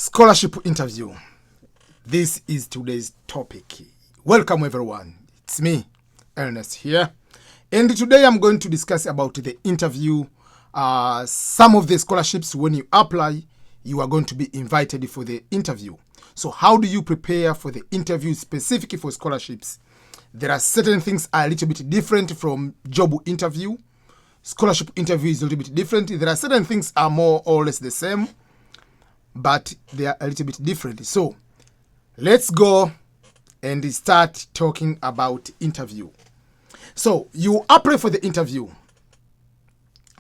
Scholarship interview. This is today's topic. Welcome everyone. It's me, Ernest here. And today I'm going to discuss about the interview. Some of the scholarships, when you apply, you are going to be invited for the interview. So how do you prepare for the interview specifically for scholarships? There are certain things are a little bit different from job interview. Scholarship interview is a little bit different. There are certain things are more or less the same, but they are a little bit different. So let's go and start talking about interview. So you apply for the interview.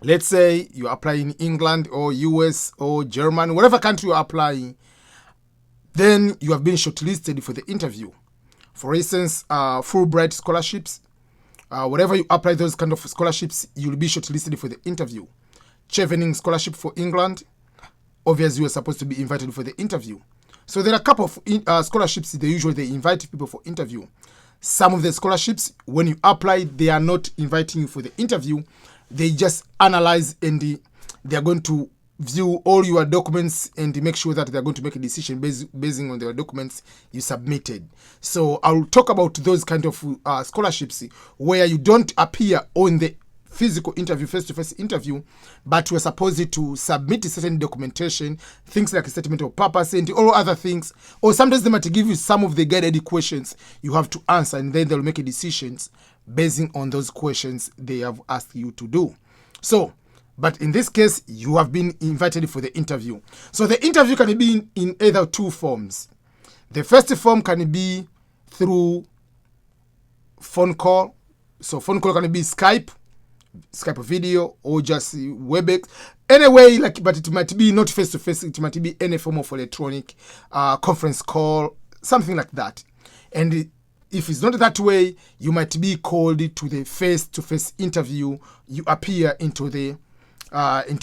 Let's say you apply in England or US or Germany, whatever country you are applying, then you have been shortlisted for the interview. For instance, Fulbright scholarships, wherever you apply those kind of scholarships, you'll be shortlisted for the interview. Chevening scholarship for England, obviously you are supposed to be invited for the interview. So there are a couple of scholarships, they invite people for interview. Some of the scholarships, when you apply, they are not inviting you for the interview. They just analyze and they are going to view all your documents and make sure that they are going to make a decision basing on the documents you submitted. So I'll talk about those kind of scholarships where you don't appear on the physical interview, face-to-face interview, but you are supposed to submit certain documentation, things like a statement of purpose and all other things. Or sometimes they might give you some of the guided questions you have to answer, and then they'll make a decisions basing on those questions they have asked you to do. So, but in this case, you have been invited for the interview. So the interview can be in either two forms. The first form can be through phone call. So phone call can be Skype video, or just WebEx. Anyway, but it might be not face-to-face. It might be any form of electronic conference call, something like that. And if it's not that way, you might be called to the face-to-face interview. You appear into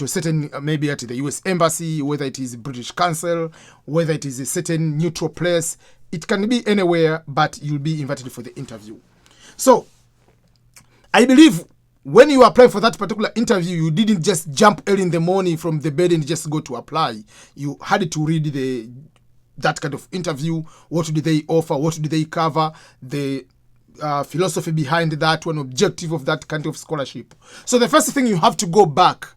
certain, maybe at the US Embassy, whether it is British Council, whether it is a certain neutral place. It can be anywhere, but you'll be invited for the interview. So I believe when you apply for that particular interview, you didn't just jump early in the morning from the bed and just go to apply. You had to read that kind of interview. What do they offer? What do they cover? The philosophy behind that one, objective of that kind of scholarship. So the first thing, you have to go back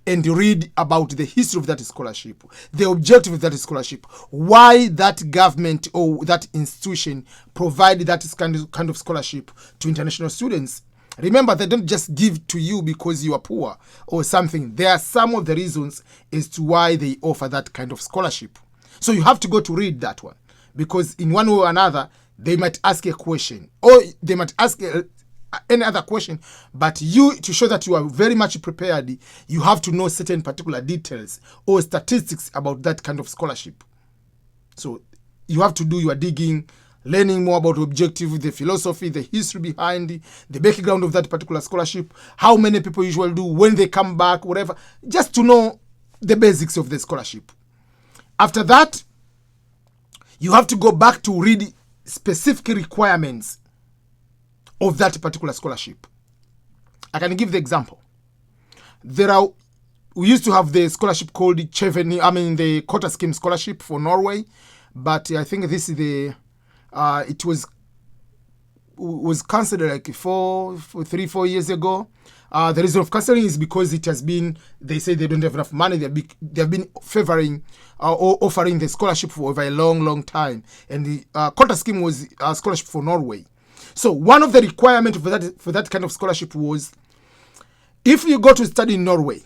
and read about the history of that scholarship, the objective of that scholarship, why that government or that institution provided that kind of scholarship to international students. Remember, they don't just give to you because you are poor or something. There are some of the reasons as to why they offer that kind of scholarship. So you have to go to read that one, because in one way or another, they might ask a question, or they might ask any other question, but you, to show that you are very much prepared, you have to know certain particular details or statistics about that kind of scholarship. So you have to do your digging, learning more about the objective, the philosophy, the history behind the background of that particular scholarship, how many people usually do, when they come back, whatever, just to know the basics of the scholarship. After that, you have to go back to read specific requirements of that particular scholarship. I can give the example. We used to have the scholarship called the quota scheme scholarship for Norway, but I think this is it was cancelled like 4 years ago. The reason of cancelling is because it has been, they say they don't have enough money. They have been favoring or offering the scholarship for over a long time. And the quota scheme was a scholarship for Norway. So one of the requirements for that kind of scholarship was, if you go to study in Norway,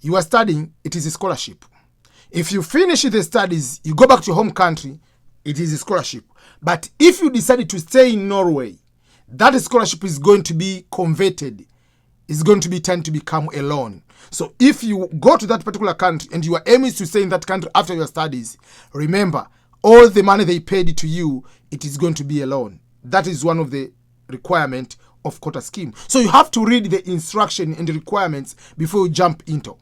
you are studying, it is a scholarship. If you finish the studies, you go back to your home country, it is a scholarship. But if you decide to stay in Norway, that scholarship is going to be converted. It's going to be turned to become a loan. So if you go to that particular country and your aim is to stay in that country after your studies, remember, all the money they paid to you, it is going to be a loan. That is one of the requirements of quota scheme. So you have to read the instruction and the requirements before you jump into.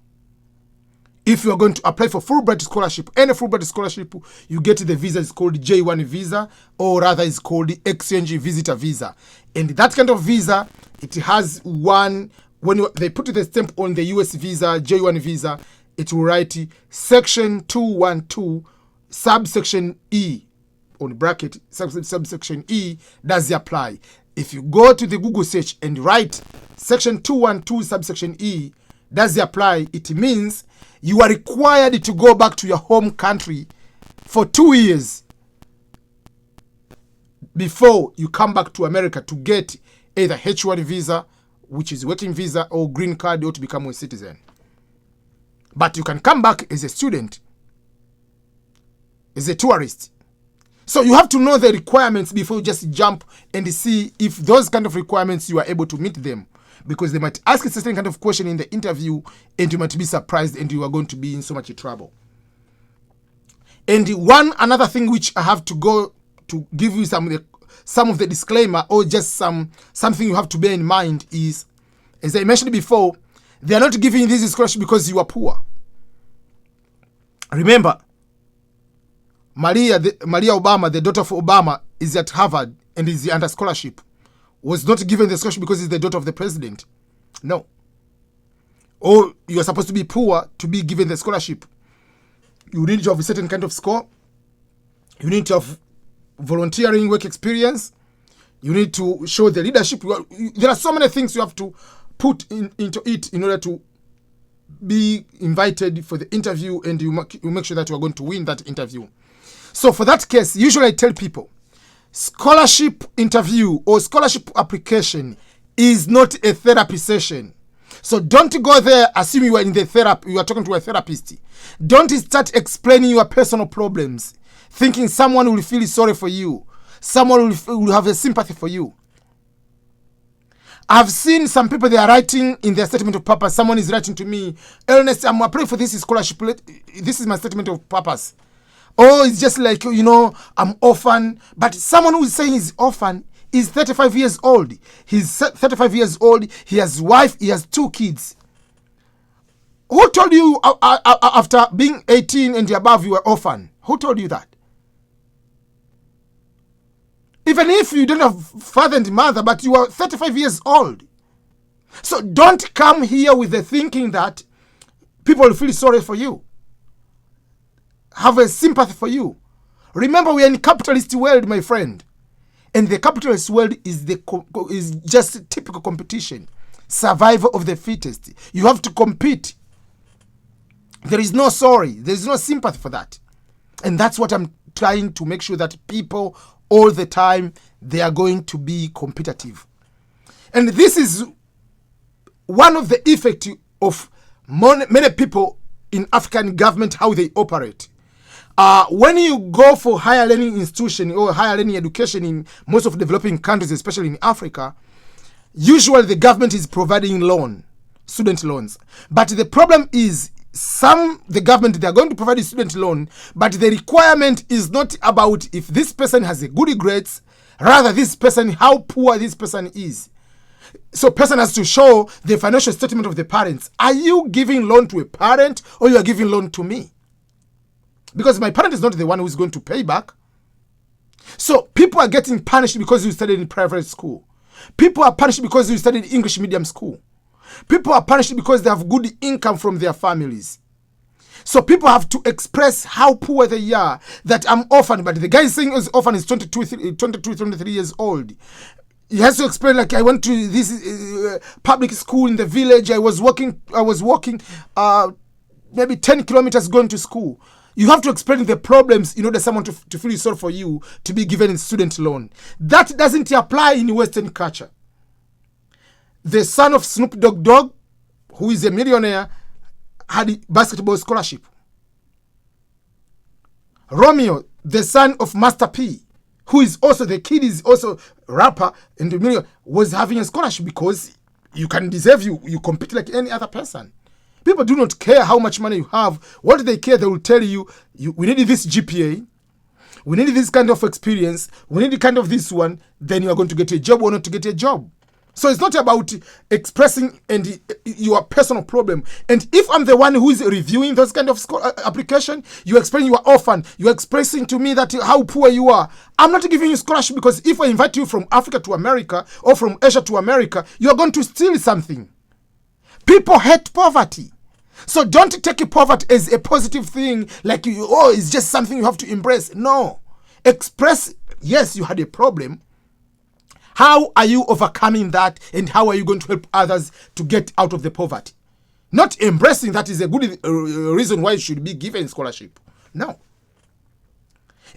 If you are going to apply for Fulbright scholarship, any Fulbright scholarship, you get the visa is called J1 visa, or rather is called the exchange visitor visa. And that kind of visa, it has one, when they put the stamp on the US visa, J1 visa, it will write section 212 subsection E on bracket subsection E does apply. If you go to the Google search and write section 212 subsection E does apply, it means you are required to go back to your home country for 2 years before you come back to America to get either H1 visa, which is working visa, or green card, or to become a citizen. But you can come back as a student, as a tourist. So you have to know the requirements before you just jump and see if those kind of requirements you are able to meet them. Because they might ask a certain kind of question in the interview and you might be surprised and you are going to be in so much trouble. And another thing which I have to go to give you some of the disclaimer, or just something you have to bear in mind is, as I mentioned before, they are not giving you this scholarship because you are poor. Remember, Maria Obama, the daughter of Obama, is at Harvard and is under scholarship. Was not given the scholarship because it's the daughter of the president. No. Or you are supposed to be poor to be given the scholarship. You need to have a certain kind of score. You need to have volunteering work experience. You need to show the leadership. There are so many things you have to put into it in order to be invited for the interview, and you make sure that you are going to win that interview. So for that case, usually I tell people, scholarship interview or scholarship application is not a therapy session. So don't go there assuming you are in the therapy, you are talking to a therapist. Don't start explaining your personal problems, thinking someone will feel sorry for you. Someone will have a sympathy for you. I've seen some people, they are writing in their statement of purpose. Someone is writing to me, Ernest, I'm applying for this scholarship. This is my statement of purpose. Oh, it's just like, I'm orphan. But someone who is saying he's orphan is 35 years old. He's 35 years old. He has a wife. He has 2 kids. Who told you after being 18 and above you were orphan? Who told you that? Even if you don't have father and mother, but you are 35 years old. So don't come here with the thinking that people will feel sorry for you, have a sympathy for you. Remember, we are in a capitalist world, my friend. And the capitalist world is just typical competition. Survival of the fittest. You have to compete. There is no sorry. There is no sympathy for that. And that's what I'm trying to make sure that people all the time, they are going to be competitive. And this is one of the effects of many people in African government, how they operate. When you go for higher learning institution or higher learning education in most of developing countries, especially in Africa, usually the government is providing student loans. But the problem is, the government, they are going to provide a student loan, but the requirement is not about if this person has a good grades, rather how poor this person is. So person has to show the financial statement of the parents. Are you giving loan to a parent or you are giving loan to me? Because my parent is not the one who is going to pay back. So people are getting punished because you studied in private school. People are punished because you studied English medium school. People are punished because they have good income from their families. So people have to express how poor they are, that I'm orphan, but the guy saying he's orphan is 23 years old. He has to explain, like, I went to this public school in the village. I was walking maybe 10 kilometers going to school. You have to explain the problems in order for someone to feel sorry for you to be given a student loan. That doesn't apply in Western culture. The son of Snoop Dogg, who is a millionaire, had a basketball scholarship. Romeo, the son of Master P, who is also, the kid is also a rapper and a millionaire, was having a scholarship because you can deserve, you compete like any other person. People do not care how much money you have. What they care, they will tell you, we need this GPA, we need this kind of experience, we need kind of this one, then you are going to get a job or not to get a job. So it's not about expressing your personal problem. And if I'm the one who is reviewing those kind of application, you explain you are orphan, you're expressing to me that how poor you are. I'm not giving you scholarship because if I invite you from Africa to America or from Asia to America, you are going to steal something. People hate poverty. So don't take poverty as a positive thing, like, it's just something you have to embrace. No. Express, yes, you had a problem. How are you overcoming that, and how are you going to help others to get out of the poverty? Not embracing that is a good reason why you should be given scholarship. No.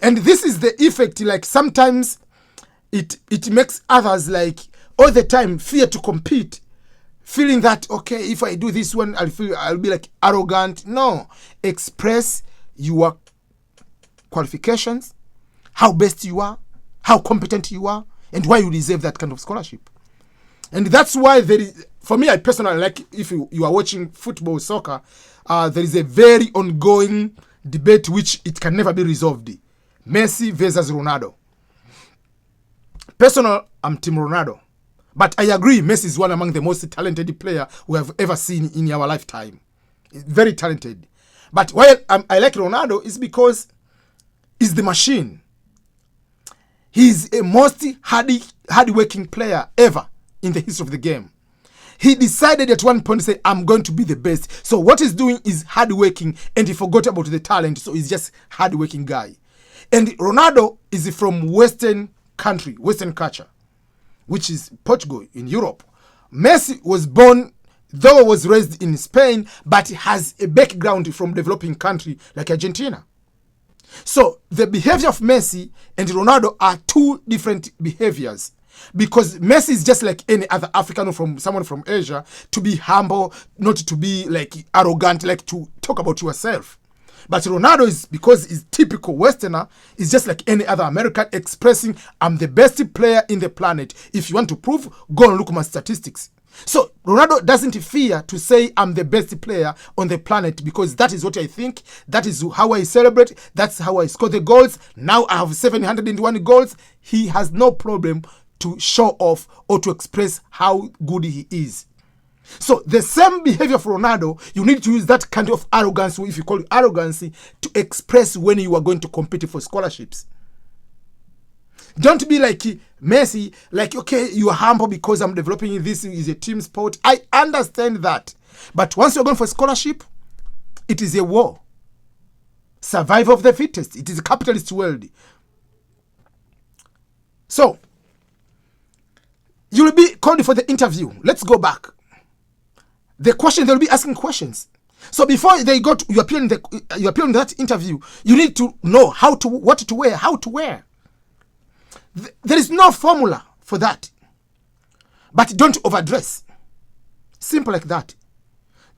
And this is the effect, like sometimes it makes others, like, all the time fear to compete, feeling that, okay, if I do this one, I'll be like arrogant. No. Express your qualifications, how best you are, how competent you are, and why you deserve that kind of scholarship. And that's why there is, for me, I personally like, if you are watching football, soccer, there is a very ongoing debate which it can never be resolved. Messi versus Ronaldo. Personally, I'm Team Ronaldo. But I agree, Messi is one among the most talented players we have ever seen in our lifetime. Very talented. But why I like Ronaldo is because he's the machine. He's a most hard-working player ever in the history of the game. He decided at one point to say, I'm going to be the best. So what he's doing is hard-working, and he forgot about the talent. So he's just hard-working guy. And Ronaldo is from Western country, Western culture, which is Portugal in Europe. Messi was born, though was raised in Spain, but has a background from developing country like Argentina. So the behavior of Messi and Ronaldo are two different behaviors, because Messi is just like any other African or from someone from Asia, to be humble, not to be like arrogant, like to talk about yourself. But Ronaldo is, because he's typical Westerner, is just like any other American, expressing, I'm the best player in the planet. If you want to prove, go and look at my statistics. So Ronaldo doesn't fear to say, I'm the best player on the planet, because that is what I think. That is how I celebrate. That's how I score the goals. Now I have 701 goals. He has no problem to show off or to express how good he is. So the same behavior for Ronaldo, you need to use that kind of arrogance, if you call it arrogance, to express when you are going to compete for scholarships. Don't be like Messi, like, okay, you are humble because I'm developing this is a team sport. I understand that. But once you're going for a scholarship, it is a war. Survival of the fittest. It is a capitalist world. So, you will be called for the interview. Let's go back. The question, they'll be asking questions. So before they go to, you appear in that interview, you need to know what to wear, how to wear. There is no formula for that. But don't overdress. Simple like that.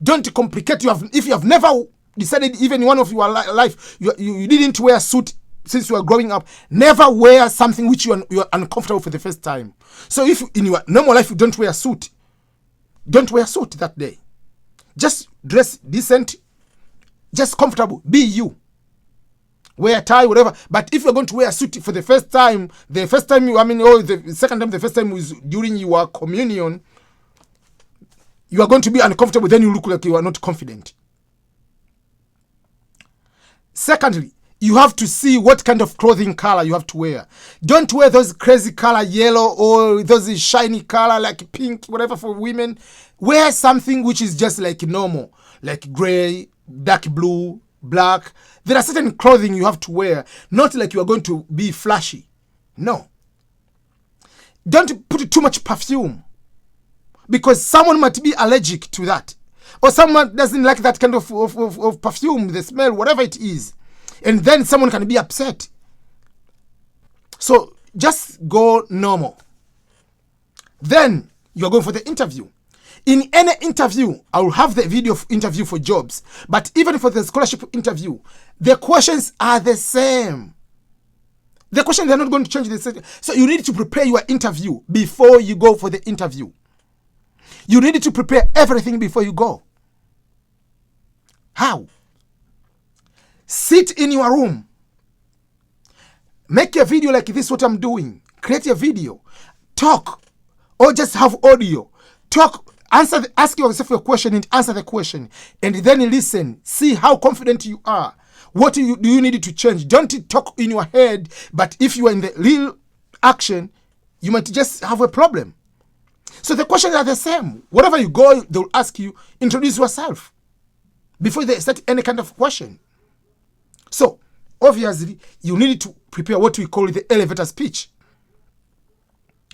Don't complicate. If you have never decided, even in one of your life, you didn't wear a suit since you were growing up, never wear something which you are uncomfortable for the first time. So if in your normal life you don't wear a suit, don't wear a suit that day. Just dress decent, just comfortable. Be you. Wear a tie, whatever. But if you're going to wear a suit for the first time, the second time, the first time was during your communion, you are going to be uncomfortable. Then you look like you are not confident. Secondly, you have to see what kind of clothing color you have to wear. Don't wear those crazy color, yellow, or those shiny color like pink, whatever for women. Wear something which is just like normal, like gray, dark blue, black. There are certain clothing you have to wear, not like you are going to be flashy. No. Don't put too much perfume, because someone might be allergic to that, or someone doesn't like that kind of perfume, the smell, whatever it is. And then someone can be upset. So just go normal. Then you're going for the interview. In any interview, I will have the video of interview for jobs. But even for the scholarship interview, the questions are the same. The questions are not going to change the same. So you need to prepare your interview before you go for the interview. You need to prepare everything before you go. How? Sit in your room. Make a video like this, what I'm doing. Create a video. Talk. Or just have audio. Talk. Ask yourself a question and answer the question. And then listen. See how confident you are. What do you need to change? Don't talk in your head. But if you are in the real action, you might just have a problem. So the questions are the same. Wherever you go, they'll ask you, introduce yourself. before they start any kind of question. So, obviously, you need to prepare what we call the elevator speech.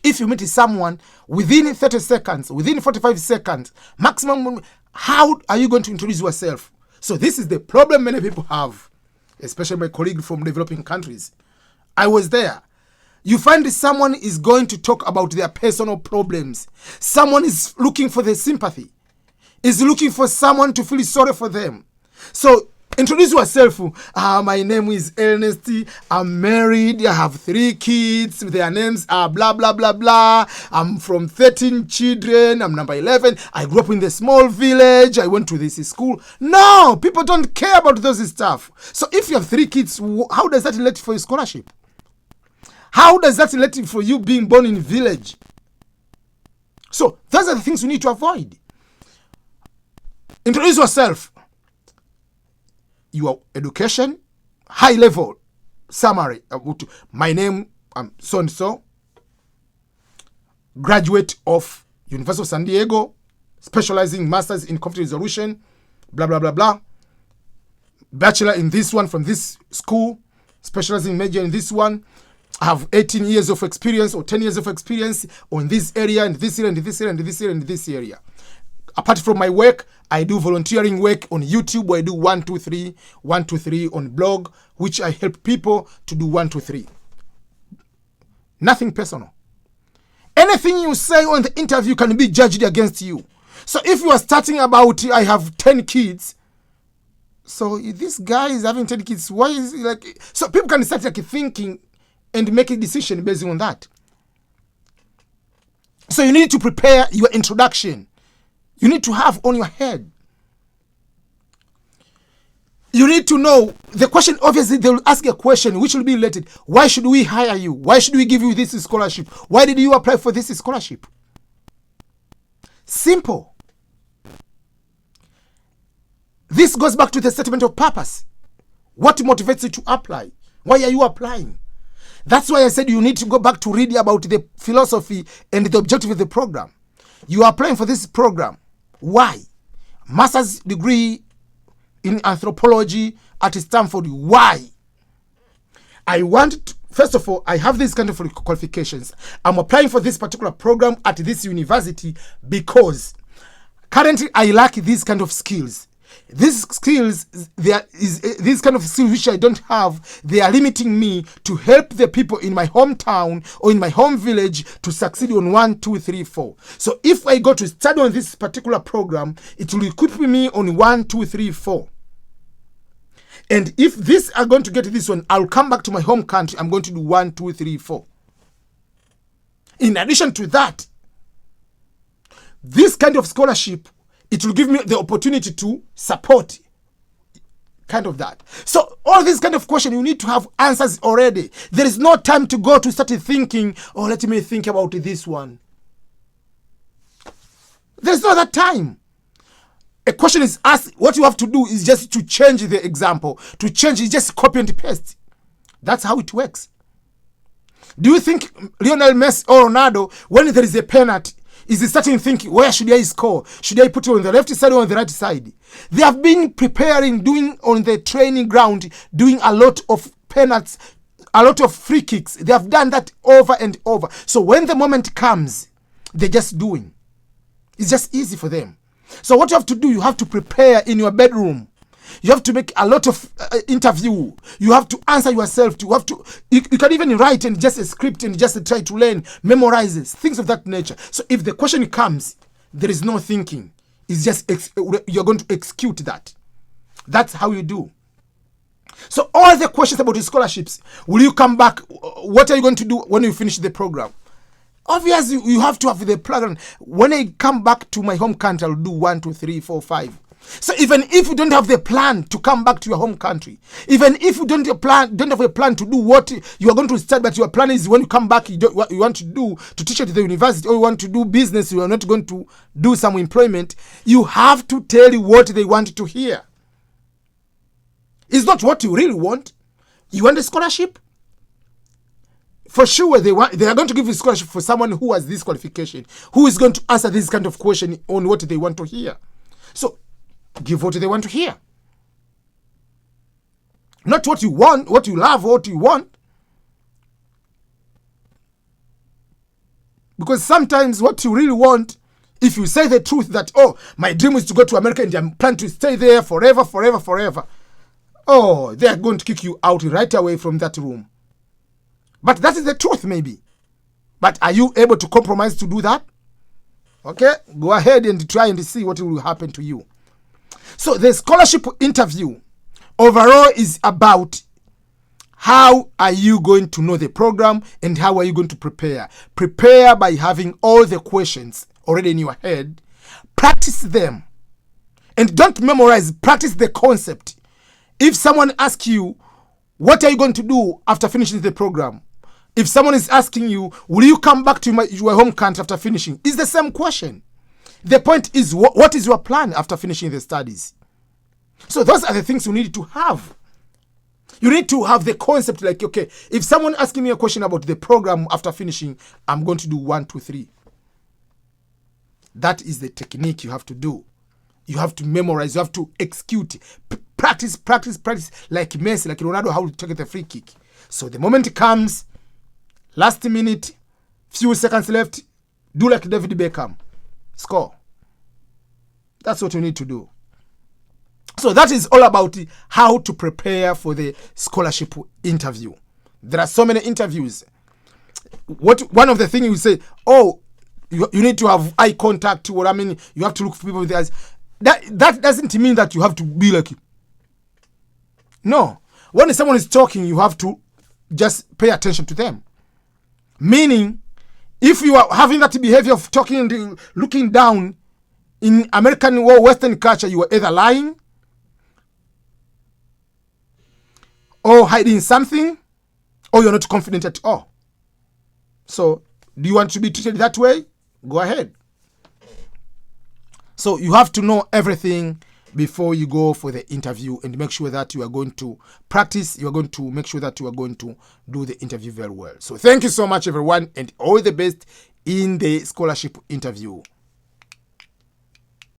If you meet someone within 30 seconds, within 45 seconds, maximum, how are you going to introduce yourself? So this is the problem many people have, especially my colleague from developing countries. I was there. You find someone is going to talk about their personal problems. Someone is looking for the sympathy, is looking for someone to feel sorry for them. So introduce yourself. My name is Ernest. I'm married. I have 3 kids. Their names are blah, blah, blah, blah. I'm from 13 children. I'm number 11. I grew up in the small village. I went to this school. No, people don't care about those stuff. So if you have 3 kids, how does that relate for your scholarship? How does that relate for you being born in village? So those are the things you need to avoid. Introduce yourself. Your education, high level summary. My name, I'm so and so, graduate of University of San Diego, specializing masters in conflict resolution, blah, blah, blah, blah. Bachelor in this one from this school, specializing major in this one. I have 18 years of experience or 10 years of experience on this area and this area and this area and this area and this area. Apart from my work, I do volunteering work on YouTube where I do 1, 2, 3, 1, 2, 3 on blog, which I help people to do 1, 2, 3. Nothing personal. Anything you say on the interview can be judged against you. So if you are starting about, I have 10 kids, so this guy is having 10 kids, why is he like, so people can start like thinking and make a decision based on that. So you need to prepare your introduction. You need to have on your head. You need to know the question. Obviously, they will ask a question which will be related. Why should we hire you? Why should we give you this scholarship? Why did you apply for this scholarship? Simple. This goes back to the statement of purpose. What motivates you to apply? Why are you applying? That's why I said you need to go back to read about the philosophy and the objective of the program. You are applying for this program. Why? Master's degree in anthropology at Stanford. Why? I want to, first of all, I have these kind of qualifications. I'm applying for this particular program at this university because currently I lack these kind of skills. These skills, these kind of skills which I don't have, they are limiting me to help the people in my hometown or in my home village to succeed on 1, 2, 3, 4. So if I go to study on this particular program, it will equip me on 1, 2, 3, 4. And if this are going to get this one, I'll come back to my home country. I'm going to do 1, 2, 3, 4. In addition to that, this kind of scholarship, it will give me the opportunity to support kind of that. So all these kind of questions, you need to have answers already. There is no time to go to start thinking, oh, let me think about this one. There's no that time. A question is asked, what you have to do is just to change the example. To change is just copy and paste. That's how it works. Do you think Lionel Messi or Ronaldo, when there is a penalty, is starting thinking, where should I score? Should I put it on the left side or on the right side? They have been preparing, doing on the training ground, doing a lot of penalties, a lot of free kicks. They have done that over and over. So when the moment comes, they're just doing. It's just easy for them. So what you have to do, you have to prepare in your bedroom. You have to make a lot of interview. You have to answer yourself. You can even write and just a script and just try to learn, memorize it, things of that nature. So if the question comes, there is no thinking. It's just you're going to execute that. That's how you do. So all the questions about the scholarships, will you come back? What are you going to do when you finish the program? Obviously, you have to have the program. When I come back to my home country, I'll do 1, 2, 3, 4, 5. So even if you don't have the plan to come back to your home country, even if you don't have a plan to do what you are going to start, but your plan is when you come back, what you want to do to teach at the university, or you want to do business, you are not going to do some employment, you have to tell you what they want to hear. It's not what you really want. You want a scholarship? For sure, they are going to give you a scholarship for someone who has this qualification, who is going to answer this kind of question on what they want to hear. So give what they want to hear. Not what you want, what you love, what you want. Because sometimes what you really want, if you say the truth that, oh, my dream is to go to America and I'm planning to stay there forever, forever, forever. Oh, they are going to kick you out right away from that room. But that is the truth maybe. But are you able to compromise to do that? Okay, go ahead and try and see what will happen to you. So the scholarship interview overall is about how are you going to know the program and how are you going to prepare. Prepare by having all the questions already in your head. Practice them. And don't memorize, practice the concept. If someone asks you, what are you going to do after finishing the program? If someone is asking you, will you come back to your home country after finishing? It's the same question. The point is, what is your plan after finishing the studies? So those are the things you need to have. You need to have the concept like, okay, if someone asking me a question about the program after finishing, I'm going to do 1, 2, 3. That is the technique you have to do. You have to memorize, you have to execute. Practice, practice, practice, like Messi, like Ronaldo, how to take the free kick. So the moment comes, last minute, few seconds left, do like David Beckham. Score. That's what you need to do. So that is all about how to prepare for the scholarship interview. There are so many interviews. One of the things you say, oh, you need to have eye contact. What I mean, you have to look for people with their eyes. That doesn't mean that you have to be like, no. When someone is talking, you have to just pay attention to them. Meaning, if you are having that behavior of talking and looking down in American or Western culture, you are either lying or hiding something, or you're not confident at all. So, do you want to be treated that way? Go ahead. So, you have to know everything before you go for the interview and make sure that you are going to practice. You are going to make sure that you are going to do the interview very well. So, thank you so much, everyone, and all the best in the scholarship interview.